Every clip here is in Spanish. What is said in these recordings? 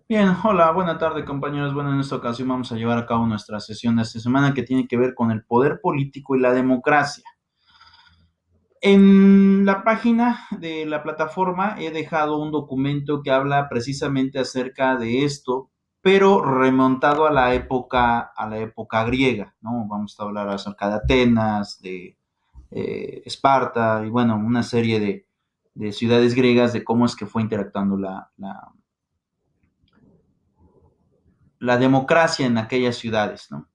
Bien, hola, buena tarde compañeros. Bueno, en esta ocasión vamos a llevar a cabo nuestra sesión de esta semana que tiene que ver con el poder político y la democracia. En la página de la plataforma he dejado un documento que habla precisamente acerca de esto, pero remontado a la época griega, ¿no? Vamos a hablar acerca de Atenas, de Esparta y bueno, una serie de ciudades griegas de cómo es que fue interactuando la democracia en aquellas ciudades, ¿no?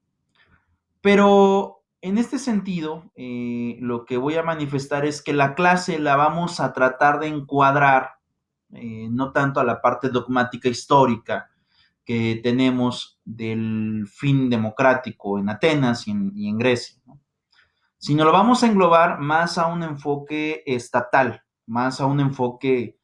Pero en este sentido, lo que voy a manifestar es que la clase la vamos a tratar de encuadrar, no tanto a la parte dogmática histórica que tenemos del fin democrático en Atenas y en Grecia, ¿no? Sino lo vamos a englobar más a un enfoque estatal, más a un enfoque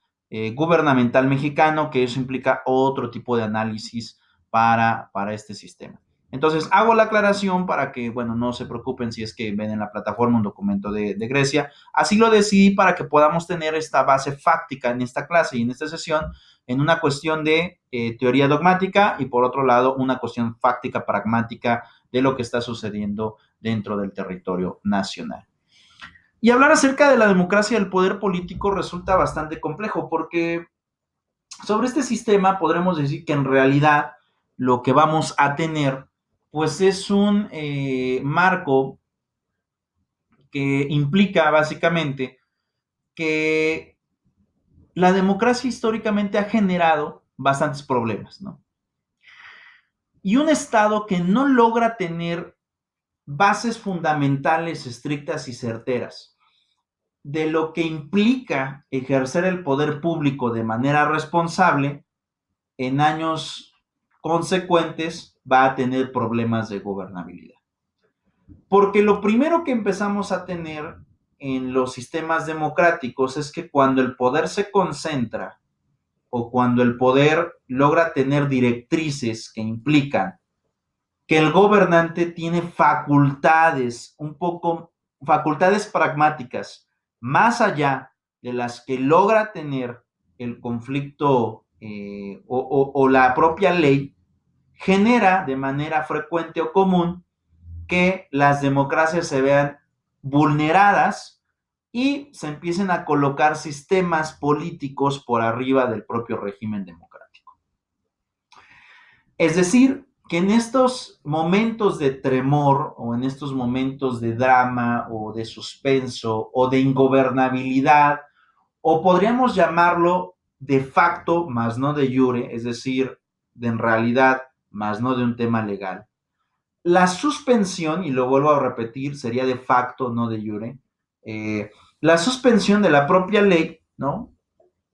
gubernamental mexicano, que eso implica otro tipo de análisis para este sistema. Entonces, hago la aclaración para que, bueno, no se preocupen si es que ven en la plataforma un documento de Grecia. Así lo decidí para que podamos tener esta base fáctica en esta clase y en esta sesión en una cuestión de teoría dogmática y por otro lado una cuestión fáctica, pragmática de lo que está sucediendo dentro del territorio nacional. Y hablar acerca de la democracia y el poder político resulta bastante complejo porque sobre este sistema podremos decir que en realidad lo que vamos a tener pues es un marco que implica básicamente que la democracia históricamente ha generado bastantes problemas, ¿no? Y un Estado que no logra tener bases fundamentales estrictas y certeras de lo que implica ejercer el poder público de manera responsable, en años consecuentes va a tener problemas de gobernabilidad. Porque lo primero que empezamos a tener en los sistemas democráticos es que cuando el poder se concentra o cuando el poder logra tener directrices que implican que el gobernante tiene facultades pragmáticas más allá de las que logra tener el conflicto o la propia ley, genera de manera frecuente o común que las democracias se vean vulneradas y se empiecen a colocar sistemas políticos por arriba del propio régimen democrático. Es decir, que en estos momentos de tremor o en estos momentos de drama o de suspenso o de ingobernabilidad, o podríamos llamarlo de facto más no de jure, es decir, de en realidad más no de un tema legal. La suspensión, y lo vuelvo a repetir, sería de facto, no de jure, la suspensión de la propia ley, ¿no?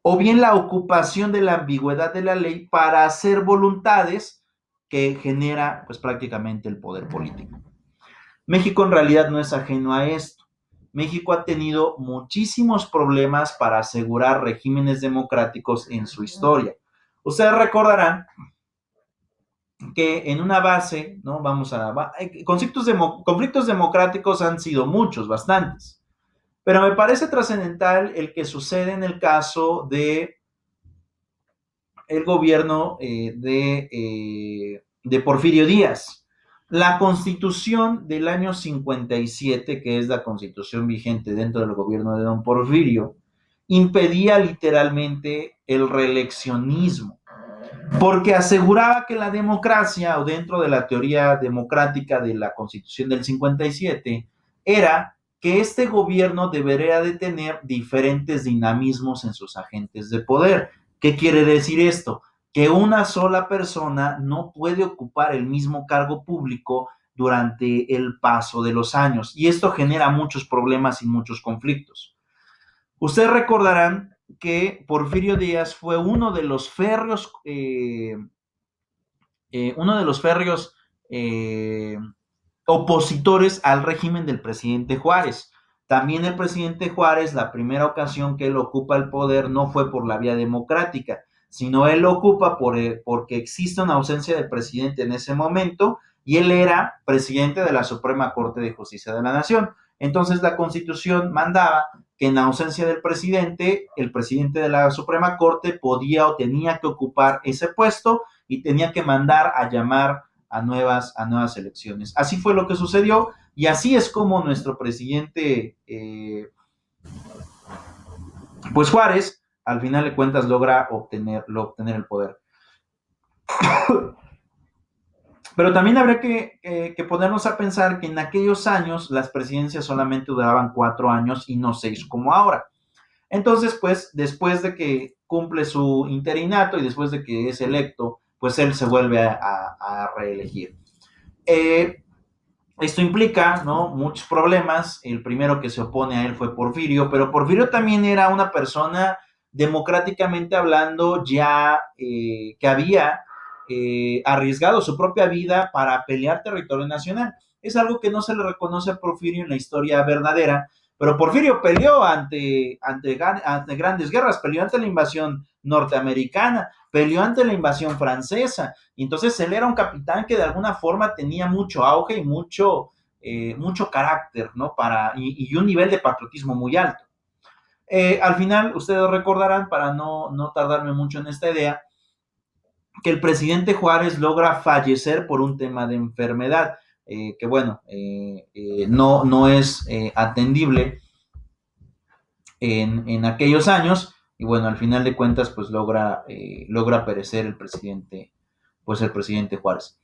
O bien la ocupación de la ambigüedad de la ley para hacer voluntades que genera pues prácticamente el poder político. México en realidad no es ajeno a esto. México ha tenido muchísimos problemas para asegurar regímenes democráticos en su historia. Ustedes recordarán que en una base, ¿no? Conflictos democráticos han sido muchos, bastantes. Pero me parece trascendental el que sucede en el caso de el gobierno de Porfirio Díaz. La constitución del año 57, que es la constitución vigente dentro del gobierno de don Porfirio, impedía literalmente el reeleccionismo, porque aseguraba que la democracia, o dentro de la teoría democrática de la constitución del 57, era que este gobierno debería de tener diferentes dinamismos en sus agentes de poder. ¿Qué quiere decir esto? Que una sola persona no puede ocupar el mismo cargo público durante el paso de los años. Y esto genera muchos problemas y muchos conflictos. Ustedes recordarán que Porfirio Díaz fue uno de los férreos eh, opositores al régimen del presidente Juárez. También el presidente Juárez, la primera ocasión que él ocupa el poder no fue por la vía democrática, sino él lo ocupa porque existe una ausencia de presidente en ese momento y él era presidente de la Suprema Corte de Justicia de la Nación. Entonces la Constitución mandaba que en ausencia del presidente, el presidente de la Suprema Corte podía o tenía que ocupar ese puesto y tenía que mandar a llamar a nuevas elecciones. Así fue lo que sucedió y así es como nuestro presidente, pues Juárez, al final de cuentas logra obtener el poder. Pero también habría que ponernos a pensar que en aquellos años las presidencias solamente duraban 4 años y no 6 como ahora. Entonces, pues, después de que cumple su interinato y después de que es electo, pues él se vuelve a reelegir. Eh, Esto implica, ¿no?, muchos problemas. El primero que se opone a él fue Porfirio, pero Porfirio también era una persona, democráticamente hablando, ya que había arriesgado su propia vida para pelear territorio nacional. Es algo que no se le reconoce a Porfirio en la historia verdadera, pero Porfirio peleó ante grandes guerras, peleó ante la invasión norteamericana, peleó ante la invasión francesa, y entonces él era un capitán que de alguna forma tenía mucho auge y mucho carácter, ¿no? Y un nivel de patriotismo muy alto. Al final, ustedes recordarán, para no tardarme mucho en esta idea, que el presidente Juárez logra fallecer por un tema de enfermedad, que bueno, no es atendible en aquellos años, y bueno, al final de cuentas, pues logra perecer el presidente Juárez.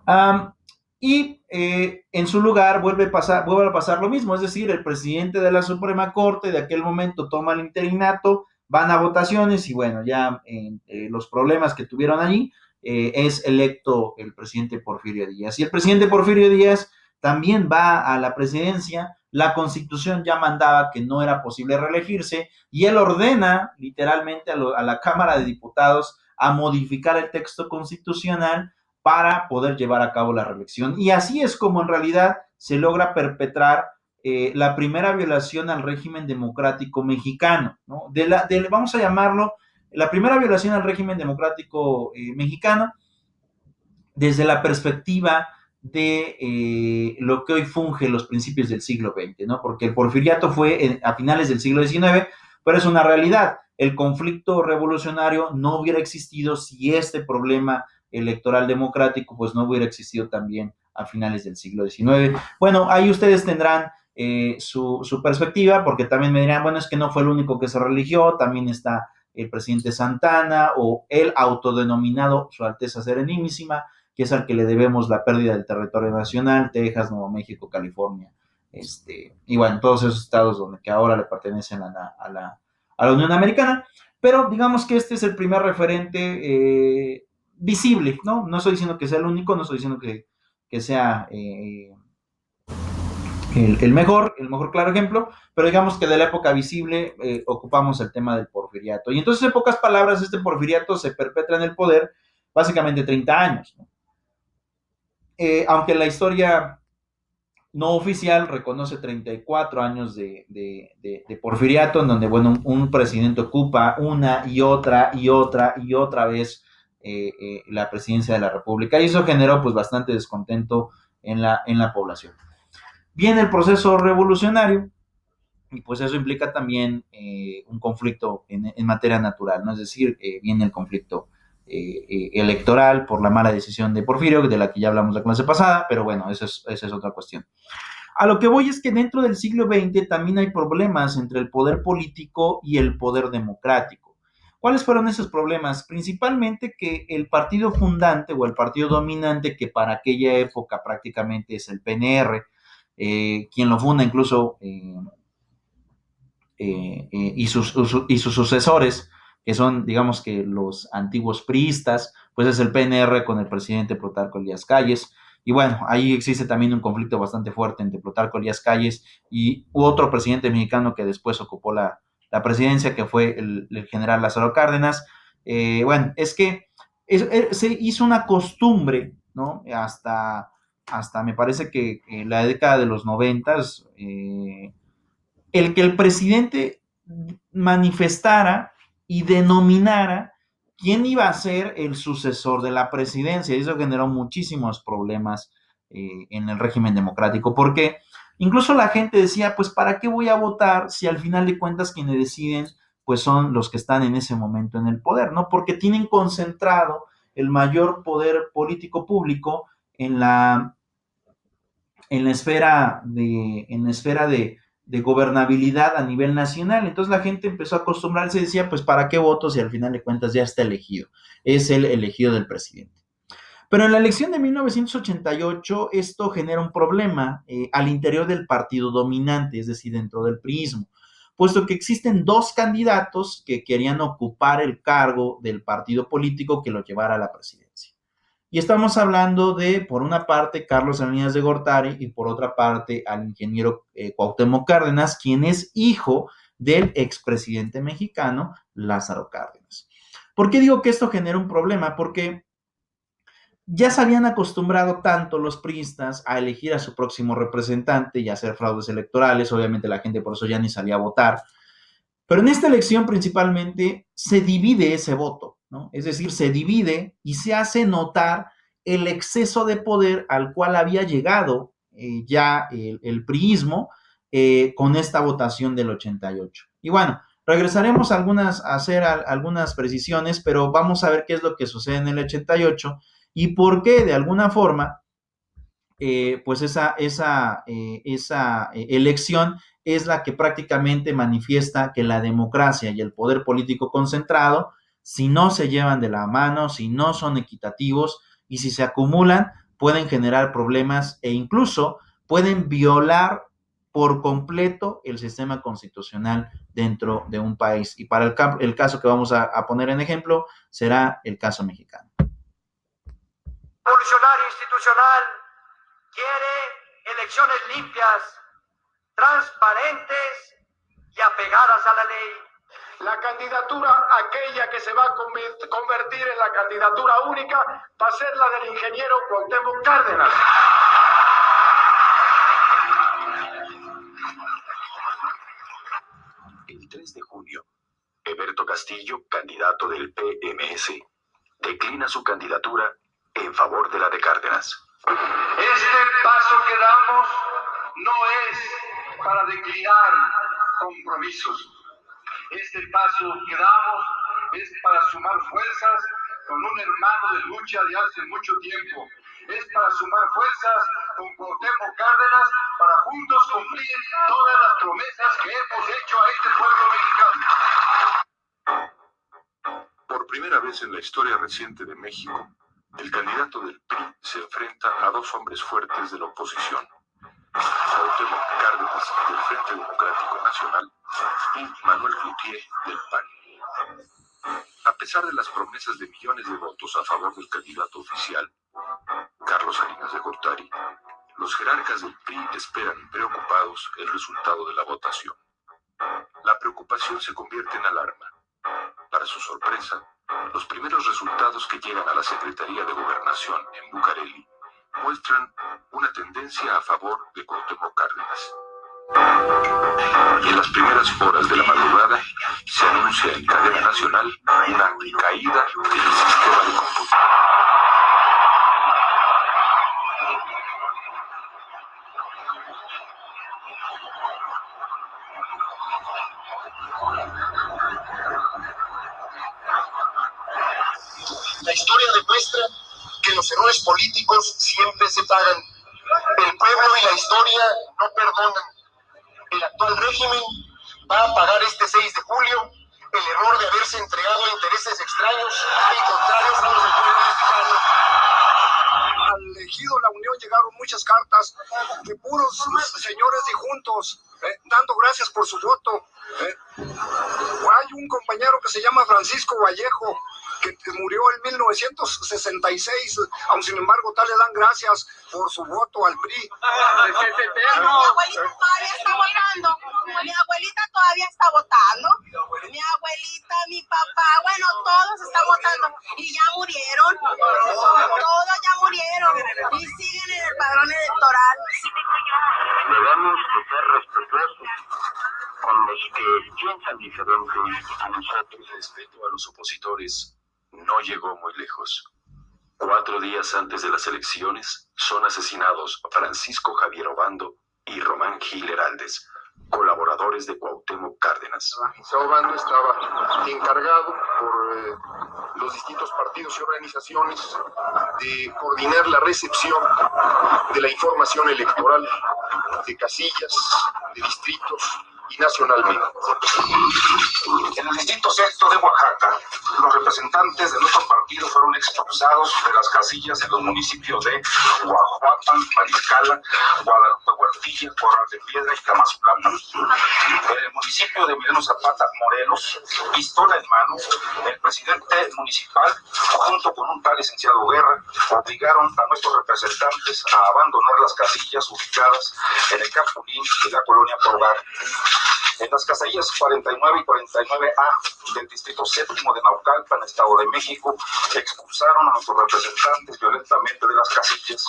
Um, en su lugar vuelve a pasar lo mismo, es decir, el presidente de la Suprema Corte de aquel momento toma el interinato, van a votaciones y bueno, ya los problemas que tuvieron allí, es electo el presidente Porfirio Díaz. Y el presidente Porfirio Díaz también va a la presidencia, la Constitución ya mandaba que no era posible reelegirse y él ordena literalmente a la Cámara de Diputados a modificar el texto constitucional para poder llevar a cabo la reelección. Y así es como en realidad se logra perpetrar la primera violación al régimen democrático mexicano, ¿no? Vamos a llamarlo, la primera violación al régimen democrático mexicano desde la perspectiva de lo que hoy funge los principios del siglo XX, ¿no? Porque el porfiriato fue a finales del siglo XIX, pero es una realidad. El conflicto revolucionario no hubiera existido si este problema electoral democrático pues no hubiera existido también a finales del siglo XIX. Bueno, ahí ustedes tendrán su perspectiva, porque también me dirán, bueno, es que no fue el único que se religió, también está el presidente Santana o el autodenominado Su Alteza Serenísima, que es al que le debemos la pérdida del territorio nacional, Texas, Nuevo México, California, y bueno, todos esos estados que ahora le pertenecen a la Unión Americana, pero digamos que este es el primer referente visible, ¿no? No estoy diciendo que sea el único, no estoy diciendo que sea el mejor claro ejemplo, pero digamos que de la época visible ocupamos el tema del porfiriato. Y entonces, en pocas palabras, este porfiriato se perpetra en el poder básicamente 30 años, ¿no? Aunque la historia no oficial reconoce 34 años de porfiriato, en donde, bueno, un presidente ocupa una y otra vez la presidencia de la República, y eso generó pues bastante descontento en la población. Viene el proceso revolucionario, y pues eso implica también un conflicto en materia natural, ¿no? Es decir, viene el conflicto electoral por la mala decisión de Porfirio, de la que ya hablamos la clase pasada, pero bueno, esa es otra cuestión. A lo que voy es que dentro del siglo XX también hay problemas entre el poder político y el poder democrático. ¿Cuáles fueron esos problemas? Principalmente que el partido fundante o el partido dominante, que para aquella época prácticamente es el PNR, quien lo funda incluso y sus sucesores, que son, digamos que los antiguos priistas, pues es el PNR con el presidente Plutarco Elías Calles. Y bueno, ahí existe también un conflicto bastante fuerte entre Plutarco Elías Calles y otro presidente mexicano que después ocupó la presidencia, que fue el general Lázaro Cárdenas. Bueno, es que se hizo una costumbre, ¿no? Hasta me parece que en la década de los 90, el que el presidente manifestara y denominara quién iba a ser el sucesor de la presidencia. Y eso generó muchísimos problemas en el régimen democrático. ¿Por qué? Incluso la gente decía, pues, ¿para qué voy a votar si al final de cuentas quienes deciden, pues, son los que están en ese momento en el poder, ¿no? Porque tienen concentrado el mayor poder político público en la, en la esfera de gobernabilidad a nivel nacional. Entonces la gente empezó a acostumbrarse y decía, pues, ¿para qué voto si al final de cuentas ya está elegido? Es el elegido del presidente. Pero en la elección de 1988 esto genera un problema al interior del partido dominante, es decir, dentro del priismo, puesto que existen dos candidatos que querían ocupar el cargo del partido político que lo llevara a la presidencia. Y estamos hablando de, por una parte, Carlos Salinas de Gortari y por otra parte al ingeniero Cuauhtémoc Cárdenas, quien es hijo del expresidente mexicano Lázaro Cárdenas. ¿Por qué digo que esto genera un problema? Porque ya se habían acostumbrado tanto los priistas a elegir a su próximo representante y a hacer fraudes electorales, obviamente la gente por eso ya ni salía a votar, pero en esta elección principalmente se divide ese voto, ¿no? Es decir, se divide y se hace notar el exceso de poder al cual había llegado ya el priismo con esta votación del 88. Y bueno, regresaremos a hacer algunas precisiones, pero vamos a ver qué es lo que sucede en el 88 y por qué de alguna forma pues esa elección es la que prácticamente manifiesta que la democracia y el poder político concentrado, si no se llevan de la mano, si no son equitativos y si se acumulan, pueden generar problemas e incluso pueden violar por completo el sistema constitucional dentro de un país. Y para el caso que vamos a poner en ejemplo será el caso mexicano. Revolucionario institucional quiere elecciones limpias, transparentes y apegadas a la ley. La candidatura, aquella que se va a convertir en la candidatura única, va a ser la del ingeniero Cuauhtémoc Cárdenas. El 3 de junio, Eberto Castillo, candidato del PMS, declina su candidatura en favor de la de Cárdenas. Este paso que damos no es para declinar compromisos. Este paso que damos es para sumar fuerzas con un hermano de lucha de hace mucho tiempo. Es para sumar fuerzas con Cuauhtémoc Cárdenas para juntos cumplir todas las promesas que hemos hecho a este pueblo mexicano. Por primera vez en la historia reciente de México, el candidato del PRI se enfrenta a dos hombres fuertes de la oposición, Cuauhtémoc Cárdenas del Frente Democrático Nacional y Manuel Cloutier del PAN. A pesar de las promesas de millones de votos a favor del candidato oficial, Carlos Salinas de Gortari, los jerarcas del PRI esperan preocupados el resultado de la votación. La preocupación se convierte en alarma. Para su sorpresa, los primeros resultados que llegan a la Secretaría de Gobernación en Bucareli muestran una tendencia a favor de Cuauhtémoc Cárdenas. Y en las primeras horas de la madrugada se anuncia en cadena nacional una caída del sistema de computación. La historia demuestra que los errores políticos siempre se pagan. El pueblo y la historia no perdonan. El actual régimen va a pagar este 6 de julio el error de haberse entregado a intereses extraños y contrarios a los del pueblo mexicano. Al ejido La Unión llegaron muchas cartas de puros señores disjuntos, dando gracias por su voto. Hay un compañero que se llama Francisco Vallejo, que murió en 1966, aun sin embargo, tal le dan gracias por su voto al PRI. Mi abuelita todavía está votando. Mi abuelita todavía está votando. Mi abuelita, mi papá, bueno, todos están votando. Y ya murieron. Todos ya murieron. Y siguen en el padrón electoral. Debemos de ser respetuosos con los que piensan diferente a nosotros. El respeto a los opositores no llegó muy lejos. 4 días antes de las elecciones son asesinados Francisco Javier Obando y Román Gil Heraldez, colaboradores de Cuauhtémoc Cárdenas. Sao Bando estaba encargado por los distintos partidos y organizaciones de coordinar la recepción de la información electoral de casillas, de distritos y nacionalmente. En el distrito sexto de Oaxaca, los representantes de nuestros partidos fueron expulsados de las casillas en los municipios de Guajuapan, Mariscala, Guadalupe Huertilla, Corral de Piedra y Tamazulapa. En el municipio de Emiliano Zapata, Morelos, pistola en mano, el presidente municipal, junto con un tal licenciado Guerra, obligaron a nuestros representantes a abandonar las casillas ubicadas en el Capulín y la colonia Porgar. En las casillas 49 y 49A del distrito séptimo de Naucalpan, Estado de México, expulsaron a nuestros representantes violentamente de las casillas.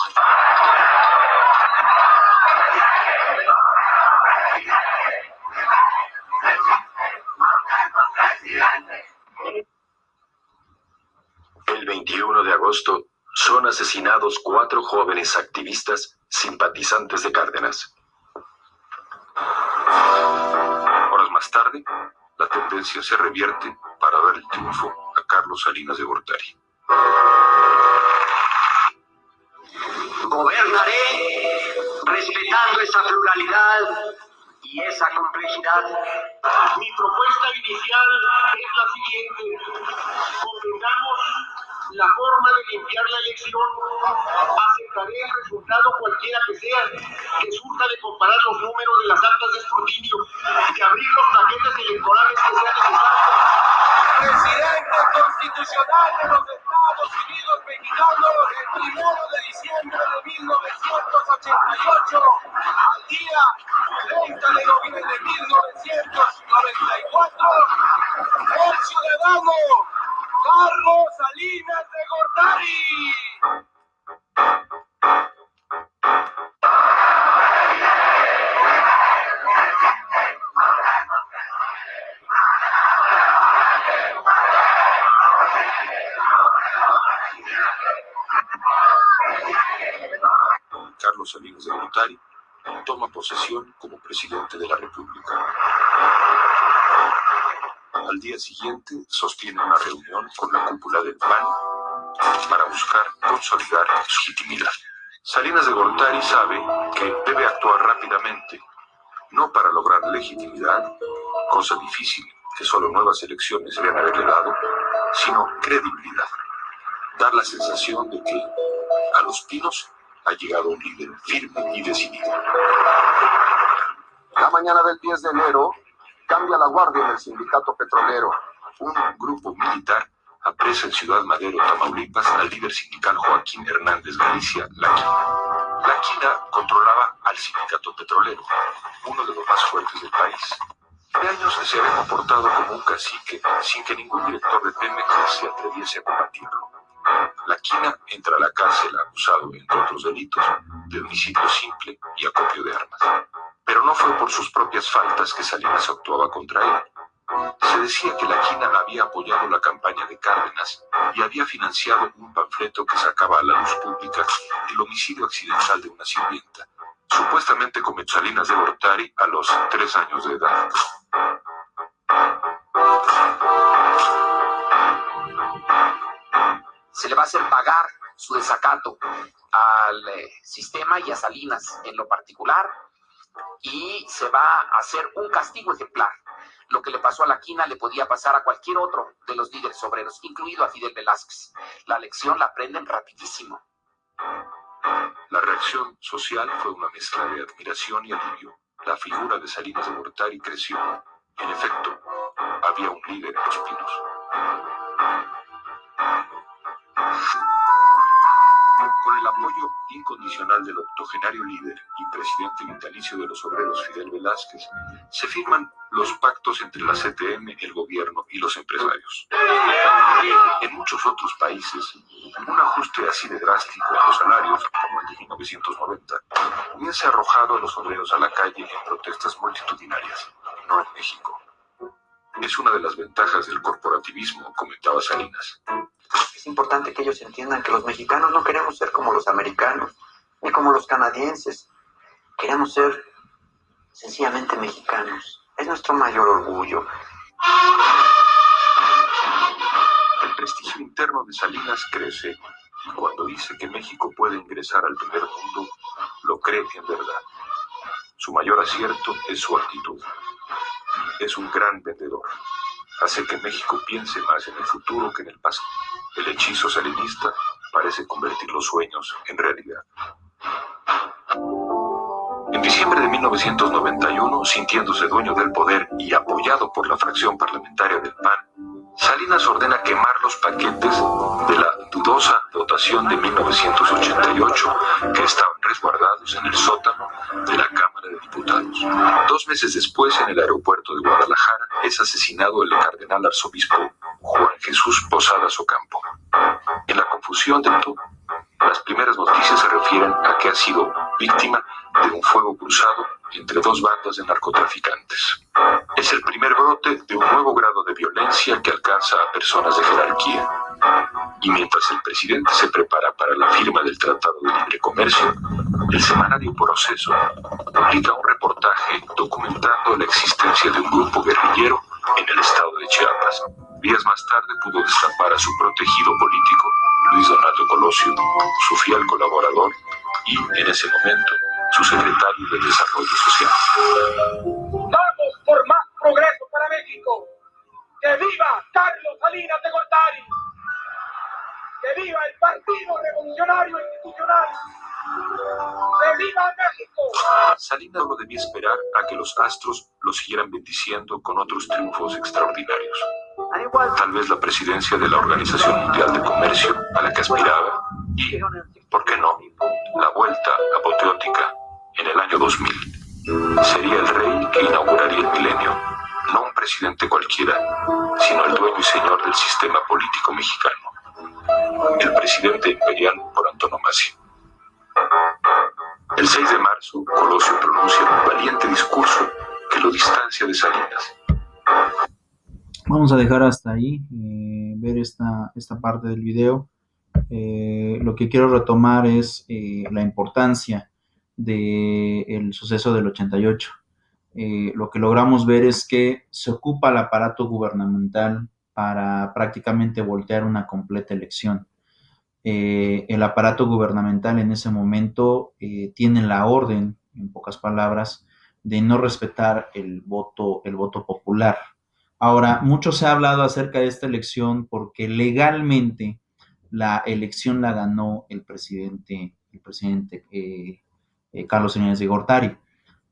El 21 de agosto son asesinados 4 jóvenes activistas simpatizantes de Cárdenas. Horas más tarde, la tendencia se revierte para dar el triunfo a Carlos Salinas de Gortari. Gobernaré respetando esa pluralidad y esa complejidad. Mi propuesta inicial es la siguiente. Convengamos la forma de limpiar la elección. Aceptaré el resultado cualquiera que sea, que surja de comparar los números de las actas de escrutinio, de abrir los paquetes electorales que sean necesarios. Presidente constitucional de los Estados Unidos Mexicanos, el 1 de diciembre de 1988, al día 30 de noviembre de 1994, el ciudadano Carlos Salinas de Gortari. Carlos Salinas de Gortari toma posesión como presidente de la República. Al día siguiente sostiene una reunión con la cúpula del PAN para buscar consolidar su legitimidad. Salinas de Gortari sabe que debe actuar rápidamente, no para lograr legitimidad, cosa difícil que solo nuevas elecciones deben haberle dado, sino credibilidad. Dar la sensación de que a Los Pinos ha llegado un líder firme y decidido. La mañana del 10 de enero cambia la guardia en el sindicato petrolero. Un grupo militar apresa en Ciudad Madero, Tamaulipas, al líder sindical Joaquín Hernández Galicia, La Quina. La Quina controlaba al sindicato petrolero, uno de los más fuertes del país. De años se había comportado como un cacique, sin que ningún director de Pemex se atreviese a combatirlo. La Quina entra a la cárcel acusado, entre otros delitos, de homicidio simple y acopio de armas. Pero no fue por sus propias faltas que Salinas actuaba contra él. Se decía que La Quina había apoyado la campaña de Cárdenas y había financiado un panfleto que sacaba a la luz pública el homicidio accidental de una sirvienta, supuestamente cometió Salinas de Gortari a los 3 años de edad. Se le va a hacer pagar su desacato al sistema y a Salinas en lo particular, y se va a hacer un castigo ejemplar. Lo que le pasó a La Quina le podía pasar a cualquier otro de los líderes obreros, incluido a Fidel Velázquez. La lección la aprenden rapidísimo. La reacción social fue una mezcla de admiración y alivio. La figura de Salinas de Gortari creció. En efecto, había un líder en Los Pinos. Con el apoyo incondicional del octogenario líder y presidente vitalicio de los obreros Fidel Velázquez, se firman los pactos entre la CTM, el gobierno y los empresarios. En muchos otros países, un ajuste así de drástico a los salarios, como el de 1990, hubiese arrojado a los obreros a la calle en protestas multitudinarias, no en México. Es una de las ventajas del corporativismo, comentaba Salinas. Es importante que ellos entiendan que los mexicanos no queremos ser como los americanos, ni como los canadienses, Queremos ser sencillamente mexicanos. Es nuestro mayor orgullo. El prestigio interno de Salinas crece y cuando dice que México puede ingresar al primer mundo, lo cree en verdad. Su mayor acierto es su actitud. Es un gran vendedor. Hace que México piense más en el futuro que en el pasado. El hechizo salinista parece convertir los sueños en realidad. En diciembre de 1991, sintiéndose dueño del poder y apoyado por la fracción parlamentaria del PAN, Salinas ordena quemar los paquetes de la dudosa votación de 1988 que estaban resguardados en el sótano de la Cámara de Diputados. 2 meses después, en el aeropuerto de Guadalajara, es asesinado el cardenal arzobispo Juan Jesús Posadas Ocampo. En la confusión de todo, las primeras noticias se refieren a que ha sido víctima de un fuego cruzado entre 2 bandas de narcotraficantes. Es el primer brote de un nuevo grado de violencia que alcanza a personas de jerarquía. Y mientras el presidente se prepara para la firma del Tratado de Libre Comercio, el semanario Proceso publica un reportaje documentando la existencia de un grupo guerrillero en el estado de Chiapas. Días más tarde pudo destapar a su protegido político, Luis Donaldo Colosio, su fiel colaborador y, en ese momento, su secretario de Desarrollo Social. ¡Vamos por más progreso para México! ¡Que viva Carlos Salinas de Gortari! ¡Que viva el Partido Revolucionario Institucional! ¡Que viva México! Salinas no debía esperar a que los astros lo siguieran bendiciendo con otros triunfos extraordinarios. Tal vez la presidencia de la Organización Mundial de Comercio a la que aspiraba y, ¿por qué no?, la vuelta apoteótica en el año 2000. Sería el rey que inauguraría el milenio, no un presidente cualquiera, sino el dueño y señor del sistema político mexicano, el presidente imperial por antonomasia. El 6 de marzo, Colosio pronuncia un valiente discurso que lo distancia de Salinas. Vamos a dejar hasta ahí, ver esta parte del video. Lo que quiero retomar es la importancia del suceso del 88. Lo que logramos ver es que se ocupa el aparato gubernamental para prácticamente voltear una completa elección. El aparato gubernamental en ese momento tiene la orden, en pocas palabras, de no respetar el voto popular. Ahora, mucho se ha hablado acerca de esta elección porque legalmente la elección la ganó el presidente Carlos Salinas de Gortari,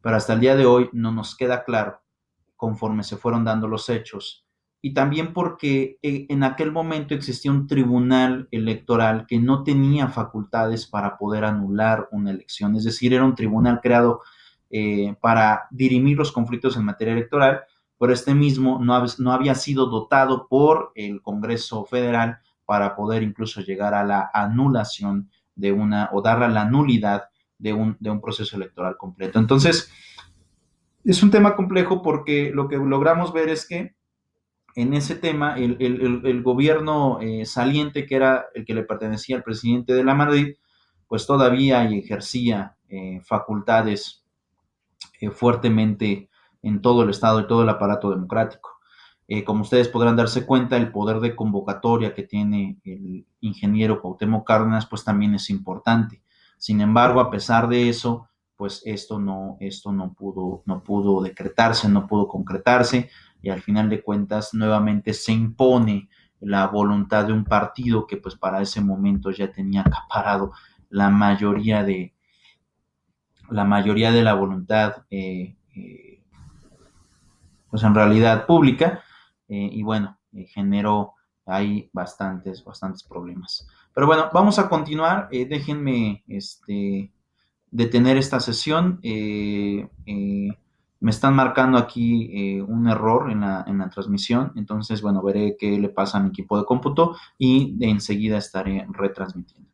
pero hasta el día de hoy no nos queda claro conforme se fueron dando los hechos, y también porque en aquel momento existía un tribunal electoral que no tenía facultades para poder anular una elección, es decir, era un tribunal creado para dirimir los conflictos en materia electoral, pero este mismo no había sido dotado por el Congreso Federal para poder incluso llegar a la anulación o darle la nulidad de un proceso electoral completo. Entonces, es un tema complejo porque lo que logramos ver es que en ese tema el gobierno saliente, que era el que le pertenecía al presidente de la Madrid, pues todavía ejercía facultades fuertemente en todo el Estado y todo el aparato democrático. Como ustedes podrán darse cuenta, el poder de convocatoria que tiene el ingeniero Cuauhtémoc Cárdenas, pues también es importante. Sin embargo, a pesar de eso, pues esto no pudo decretarse, no pudo concretarse, y al final de cuentas nuevamente se impone la voluntad de un partido que pues para ese momento ya tenía acaparado la mayoría de la voluntad pues en realidad pública, y bueno, generó ahí bastantes problemas. Pero bueno, vamos a continuar. Déjenme detener esta sesión. Me están marcando aquí un error en la transmisión, entonces bueno, veré qué le pasa a mi equipo de cómputo y enseguida estaré retransmitiendo.